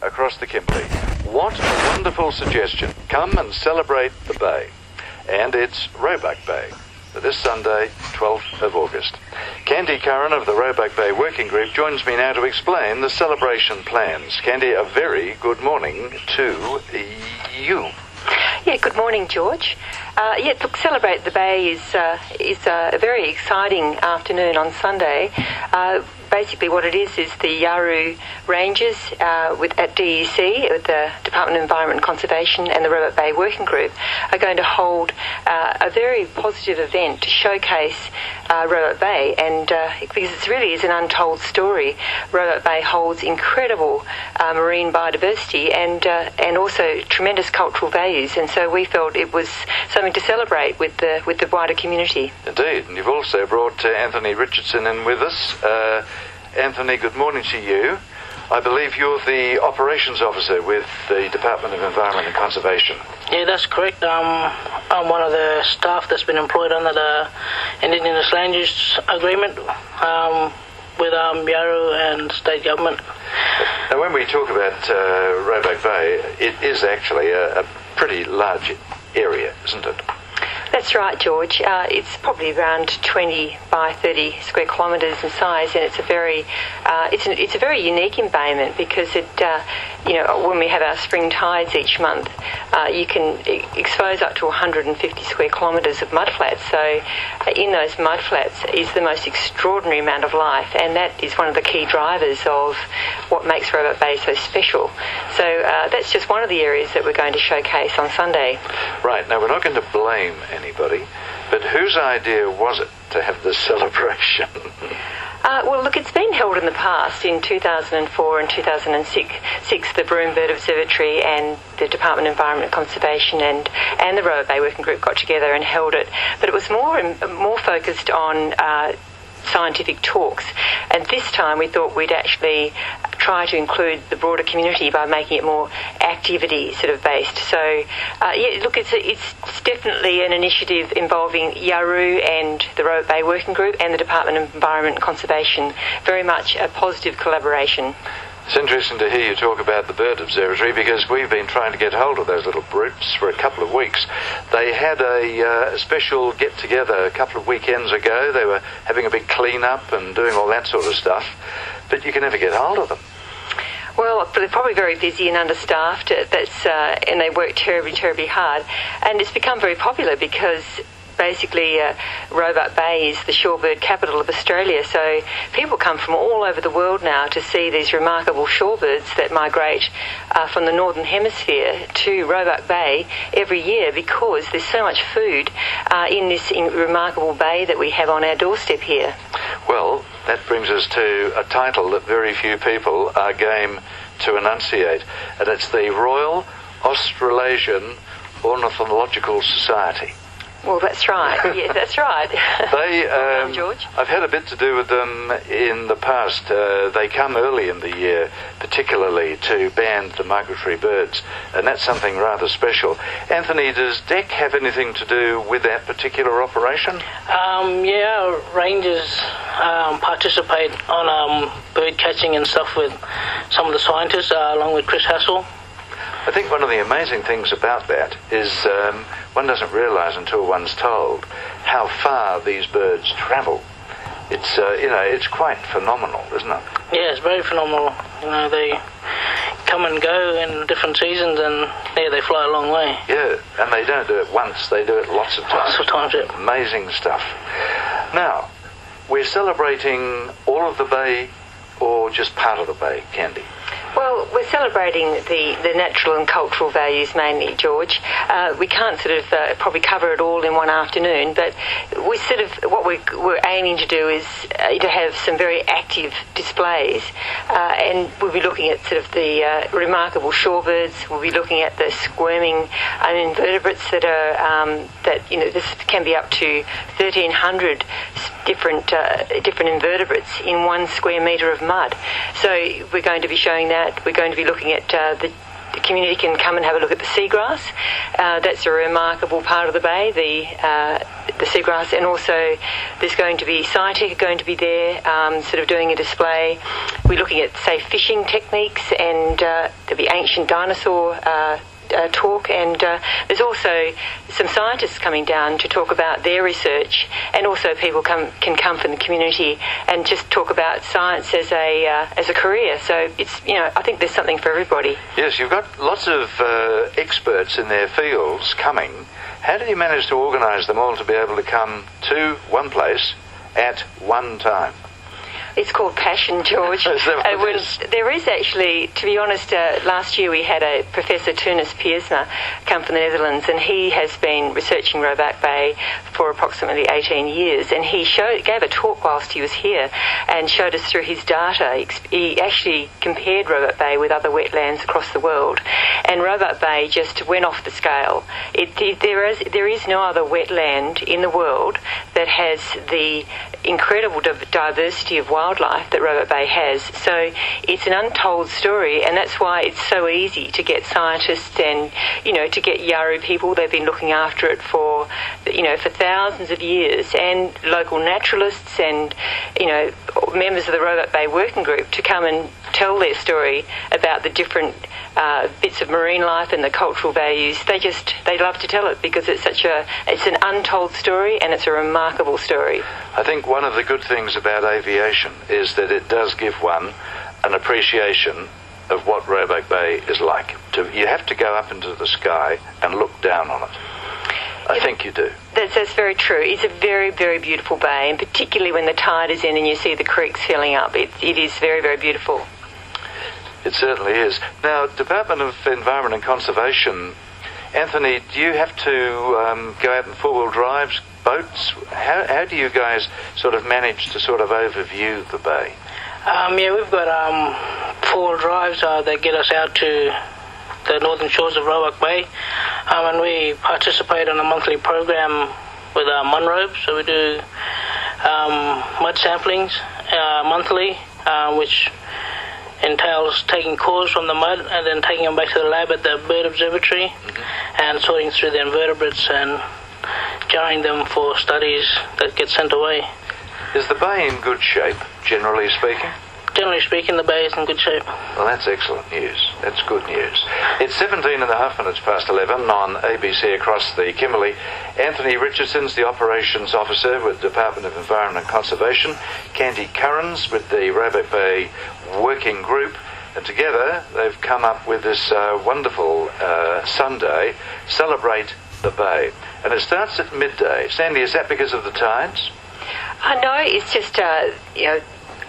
Across the Kimberley. What a wonderful suggestion. Come and celebrate the Bay. And it's Roebuck Bay for this Sunday, 12th of August. Kandy Curran of the Roebuck Bay Working Group joins me now to explain the celebration plans. Kandy, a very good morning to you. Yeah, good morning, George. Look, Celebrate the Bay is a very exciting afternoon on Sunday. Basically what it is the Yarru Rangers at DEC, with the Department of Environment and Conservation and the Roebuck Bay Working Group are going to hold a very positive event to showcase Roebuck Bay, and because it really is an untold story. Roebuck Bay holds incredible marine biodiversity and also tremendous cultural values, and so we felt it was something to celebrate with the wider community. Indeed, and you've also brought Anthony Richardson in with us. Anthony, good morning to you. I believe you're the operations officer with the Department of Environment and Conservation. Yeah, that's correct. I'm one of the staff that's been employed under the Indigenous Land Use Agreement with Yarru and state government. Now, when we talk about Roebuck Bay, it is actually a pretty large area, isn't it? That's right, George. It's probably around 20 by 30 square kilometres in size, and it's a very unique embayment because it, when we have our spring tides each month, you can expose up to 150 square kilometres of mudflats. So in those mudflats is the most extraordinary amount of life, and that is one of the key drivers of what makes Roebuck Bay so special. So that's just one of the areas that we're going to showcase on Sunday. Right. Now, we're not going to blame anybody, but whose idea was it to have this celebration? Well, look, it's been held in the past. In 2004 and 2006, the Broome Bird Observatory and the Department of Environment and Conservation and the Roebuck Bay Working Group got together and held it, but it was more focused on scientific talks, and this time we thought we'd actually try to include the broader community by making it more activity sort of based. So it's definitely an initiative involving Yarru and the Roebuck Bay Working Group and the Department of Environment and Conservation. Very much a positive collaboration. It's interesting to hear you talk about the Bird Observatory, because we've been trying to get hold of those little brutes for a couple of weeks. They had a special get-together a couple of weekends ago. They were having a big clean-up and doing all that sort of stuff, but you can never get hold of them. Well, they're probably very busy and understaffed, and they work terribly, terribly hard. And it's become very popular because basically Roebuck Bay is the shorebird capital of Australia, so people come from all over the world now to see these remarkable shorebirds that migrate from the northern hemisphere to Roebuck Bay every year, because there's so much food in this remarkable bay that we have on our doorstep here. Well, that brings us to a title that very few people are game to enunciate, and it's the Royal Australasian Ornithological Society. Well, that's right. Yeah, that's right. They, George. I've had a bit to do with them in the past. They come early in the year, particularly to band the migratory birds, and that's something rather special. Anthony, does DEC have anything to do with that particular operation? Yeah, rangers participate on bird catching and stuff with some of the scientists, along with Chris Hassel. I think one of the amazing things about that is one doesn't realise until one's told how far these birds travel. It's it's quite phenomenal, isn't it? Yeah, it's very phenomenal. They come and go in different seasons, and they fly a long way. Yeah, and they don't do it once; they do it lots of times. Lots of times, yeah. Amazing stuff. Now, we're celebrating all of the bay, or just part of the bay, Kandy? Well, we're celebrating the natural and cultural values mainly, George. We can't sort of probably cover it all in one afternoon, but we sort of what we're aiming to do is to have some very active displays, and we'll be looking at sort of the remarkable shorebirds. We'll be looking at the squirming invertebrates that are this can be up to 1,300 different invertebrates in 1 square metre of mud. So we're going to be showing that. We're going to be looking at the community can come and have a look at the seagrass. That's a remarkable part of the bay. the seagrass, and also there's going to be SciTech going to be there, sort of doing a display. We're looking at, say, fishing techniques, and there'll be ancient dinosaur talk, and there's also some scientists coming down to talk about their research, and also people can come from the community and just talk about science as a career. So it's, I think there's something for everybody. Yes, you've got lots of experts in their fields coming. How did you manage to organise them all to be able to come to one place at one time? It's called passion, George. There is actually, to be honest, last year we had a Professor Tunis Piersma come from the Netherlands, and he has been researching Roebuck Bay for approximately 18 years, and he gave a talk whilst he was here and showed us through his data. He actually compared Roebuck Bay with other wetlands across the world, and Roebuck Bay just went off the scale. There is no other wetland in the world that has the incredible diversity of wildlife that Roebuck Bay has. So it's an untold story, and that's why it's so easy to get scientists and, to get Yawuru people. They've been looking after it for thousands of years, and local naturalists and, members of the Roebuck Bay Working Group to come and tell their story about the different bits of marine life and the cultural values. They love to tell it because it's an untold story, and it's a remarkable story. I think one of the good things about aviation is that it does give one an appreciation of what Roebuck Bay is like. You have to go up into the sky and look down on it. I think you do. That's very true. It's a very, very beautiful bay, and particularly when the tide is in and you see the creeks filling up, it is very, very beautiful. It certainly is. Now, Department of Environment and Conservation, Anthony, do you have to go out in four-wheel drives, boats? How do you guys sort of manage to sort of overview the bay? We've got four-wheel drives that get us out to the northern shores of Roebuck Bay, and we participate in a monthly program with Munro. So we do mud samplings monthly, which entails taking cores from the mud and then taking them back to the lab at the bird observatory, and sorting through the invertebrates and jarring them for studies that get sent away. Is the bay in good shape, generally speaking? Generally speaking, the bay is in good shape. Well, that's excellent news. That's good news. It's 17 and a half minutes past 11 on ABC across the Kimberley. Anthony Richardson's the Operations Officer with the Department of Environment and Conservation. Kandy Curran's with the Roebuck Bay Working Group. And together they've come up with this wonderful Sunday, Celebrate the Bay. And it starts at midday. Sandy, is that because of the tides? No, it's just,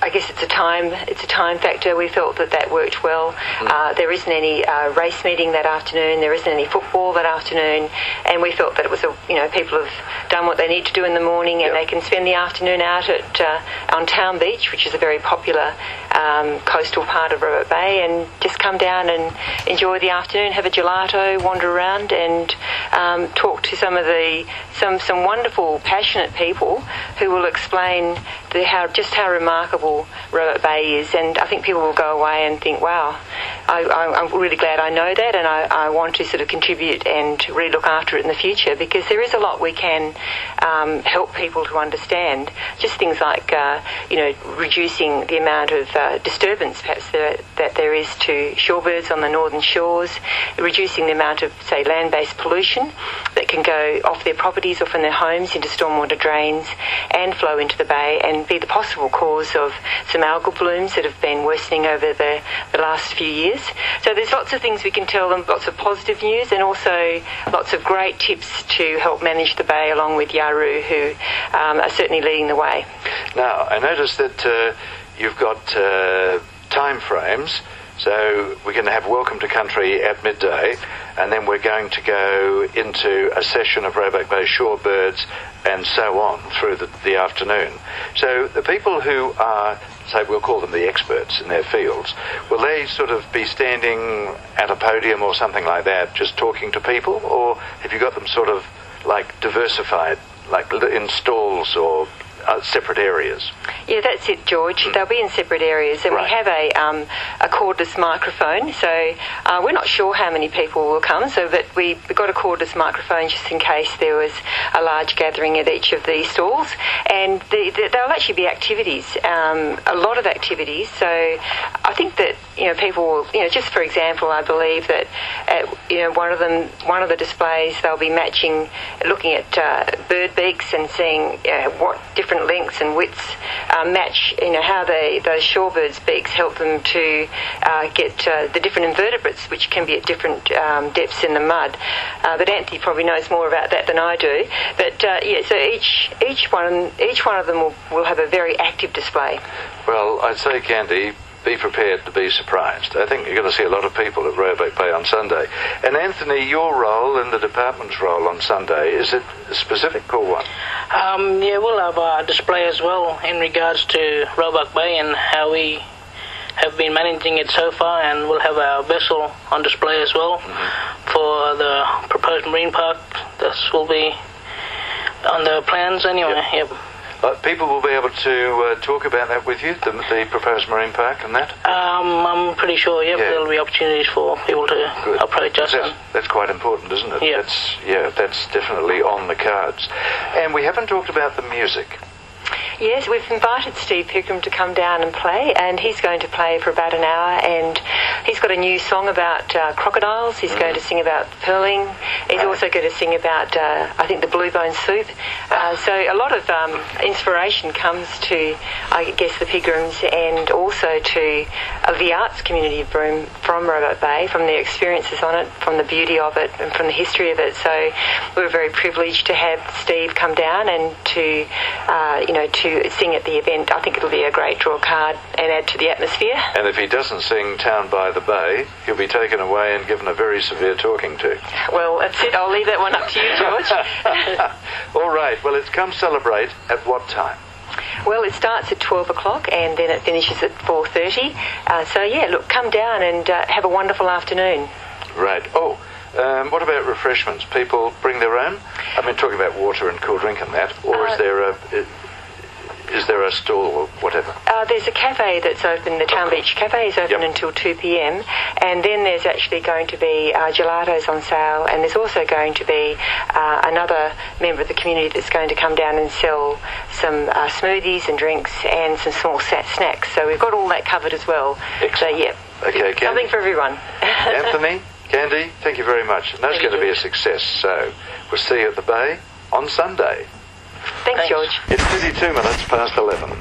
I guess it's a time factor. We felt that worked well. There isn't any race meeting that afternoon. There isn't any football that afternoon, and we felt that it was people have done what they need to do in the morning, and they can spend the afternoon out on Town Beach, which is a very popular coastal part of Roebuck Bay, and just come down and enjoy the afternoon, have a gelato, wander around, and talk to some wonderful, passionate people who will explain how remarkable Roebuck Bay is. And I think people will go away and think, wow, I'm really glad I know that, and I want to sort of contribute and really look after it in the future, because there is a lot we can help people to understand. Just things like, reducing the amount of disturbance perhaps that there is to shorebirds on the northern shores, reducing the amount of, say, land-based pollution that can go off their properties or from their homes into stormwater drains and flow into the bay, and be the possible cause of some algal blooms that have been worsening over the last few years. So there's lots of things we can tell them, lots of positive news, and also lots of great tips to help manage the bay, along with Yawuru, who are certainly leading the way. Now, I noticed that you've got time frames. So we're going to have Welcome to Country at midday, and then we're going to go into a session of Roebuck Bay shorebirds and so on through the afternoon. So the people who are, say, we'll call them the experts in their fields, will they sort of be standing at a podium or something like that, just talking to people, or have you got them sort of like diversified, like in stalls or separate areas. Yeah, that's it, George. They'll be in separate areas, and Right. we have a cordless microphone. So we're not sure how many people will come. But we've got a cordless microphone just in case there was a large gathering at each of these stalls. And there'll actually be activities, a lot of activities. So I think that people will, just for example, I believe that at one of the displays they'll be matching, looking at bird beaks and seeing what different lengths and widths match, how those shorebirds' beaks help them to get the different invertebrates, which can be at different depths in the mud. But Anthony probably knows more about that than I do. But so each one of them will have a very active display. Well, I'd say, Kandy, be prepared to be surprised. I think you're going to see a lot of people at Roebuck Bay on Sunday. And Anthony, your role and the department's role on Sunday, is it specific or what? Yeah, we'll have a display as well in regards to Roebuck Bay and how we have been managing it so far, and we'll have our vessel on display as well for the proposed marine park. This will be on the plans anyway. Yep. People will be able to talk about that with you, the proposed marine park and that? I'm pretty sure, yep, there'll be opportunities for people to approach us. That's quite important, isn't it? Yeah. That's definitely on the cards. And we haven't talked about the music. Yes, we've invited Steve Pickram to come down and play, and he's going to play for about an hour, and he's got a new song about crocodiles. He's going to sing about pearling. He's also going to sing about, I think, the bluebone soup. So a lot of inspiration comes to, I guess, the Pigrams and also to the arts community of Broome from Roebuck Bay, from their experiences on it, from the beauty of it, and from the history of it. So we're very privileged to have Steve come down and to sing at the event. I think it'll be a great draw card and add to the atmosphere. And if he doesn't sing Town by the Bay, he'll be taken away and given a very severe talking to. Well, that's it. I'll leave that one up to you, George. All right. Well, it's come celebrate at what time? Well, it starts at 12 o'clock and then it finishes at 4:30. So, look, come down and have a wonderful afternoon. Right. What about refreshments? People bring their own? I mean, talking about water and cool drink and that, or is there a stall or whatever? There's a cafe that's open. The Town Beach Cafe is open until 2 p.m. And then there's actually going to be gelatos on sale, and there's also going to be another member of the community that's going to come down and sell some smoothies and drinks and some small snacks. So we've got all that covered as well. Excellent. So, okay, something for everyone. Anthony, Kandy, thank you very much. And that's going to be a success. So we'll see you at the Bay on Sunday. Thanks, George. It's 32 minutes past 11.